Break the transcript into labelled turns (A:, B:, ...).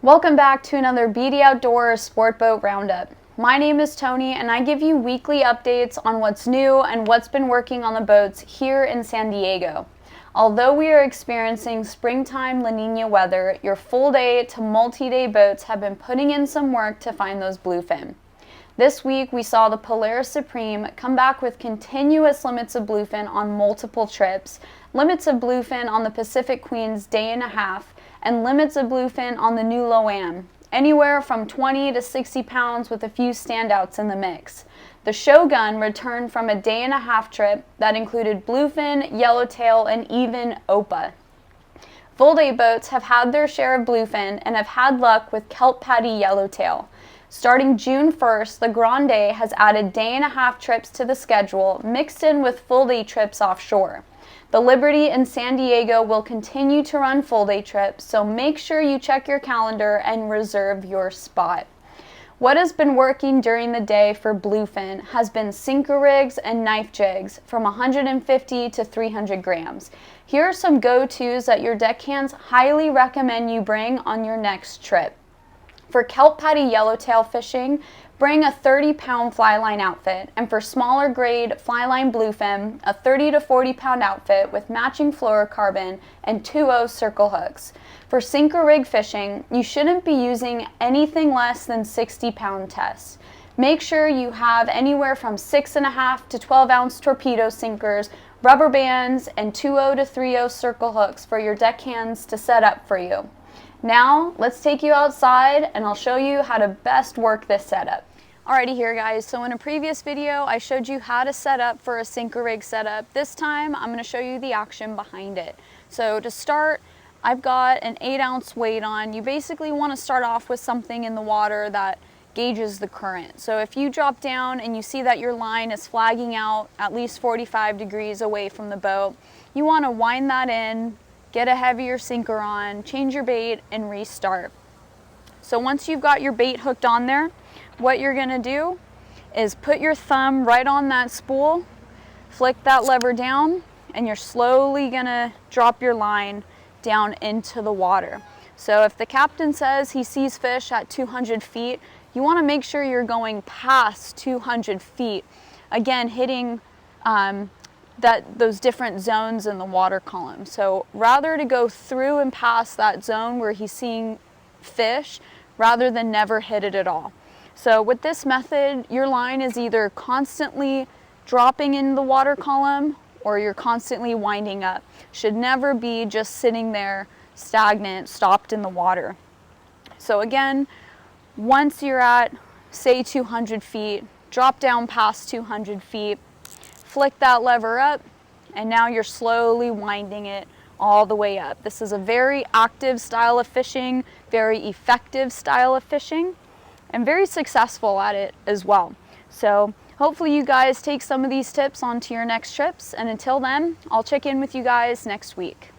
A: Welcome back to another BD Outdoors Sportboat Roundup. My name is Tony and I give you weekly updates on what's new and what's been working on the boats here in San Diego. Although we are experiencing springtime La Nina weather, your full day to multi-day boats have been putting in some work to find those bluefin. This week we saw the Polaris Supreme come back with continuous limits of bluefin on multiple trips, limits of bluefin on the Pacific Queen's day and a half, and limits of bluefin on the new Loam, anywhere from 20 to 60 pounds with a few standouts in the mix. The Shogun returned from a day and a half trip that included bluefin, yellowtail, and even Opa. Full day boats have had their share of bluefin and have had luck with kelp patty yellowtail. Starting June 1st, the Grande has added day and a half trips to the schedule, mixed in with full day trips offshore. The Liberty in San Diego will continue to run full day trips, so make sure you check your calendar and reserve your spot. What has been working during the day for bluefin has been sinker rigs and knife jigs from 150 to 300 grams. Here are some go-tos that your deckhands highly recommend you bring on your next trip. For kelp patty yellowtail fishing, bring a 30-pound fly line outfit, and for smaller grade fly line bluefin, a 30 to 40-pound outfit with matching fluorocarbon and 2/0 circle hooks. For sinker rig fishing, you shouldn't be using anything less than 60-pound tests. Make sure you have anywhere from 6.5 to 12-ounce torpedo sinkers, rubber bands, and 2/0 to 3/0 circle hooks for your deckhands to set up for you. Now, let's take you outside and I'll show you how to best work this setup. Alrighty here guys, so in a previous video I showed you how to set up for a sinker rig setup. This time I'm going to show you the action behind it. So to start, I've got an 8-ounce weight on. You basically want to start off with something in the water that gauges the current. So if you drop down and you see that your line is flagging out at least 45 degrees away from the boat, you want to wind that in, get a heavier sinker on, change your bait, and restart. So once you've got your bait hooked on there, what you're going to do is put your thumb right on that spool, flick that lever down, and you're slowly going to drop your line down into the water. So if the captain says he sees fish at 200 feet, you want to make sure you're going past 200 feet, again hitting those different zones in the water column. So rather to go through and past that zone where he's seeing fish rather than never hit it at all. So with this method, your line is either constantly dropping in the water column or you're constantly winding up. Should never be just sitting there stagnant, stopped in the water. So again, once you're at, say, 200 feet, drop down past 200 feet, flick that lever up, and now you're slowly winding it all the way up. This is a very active style of fishing, very effective style of fishing, and very successful at it as well. So hopefully you guys take some of these tips onto your next trips, and until then, I'll check in with you guys next week.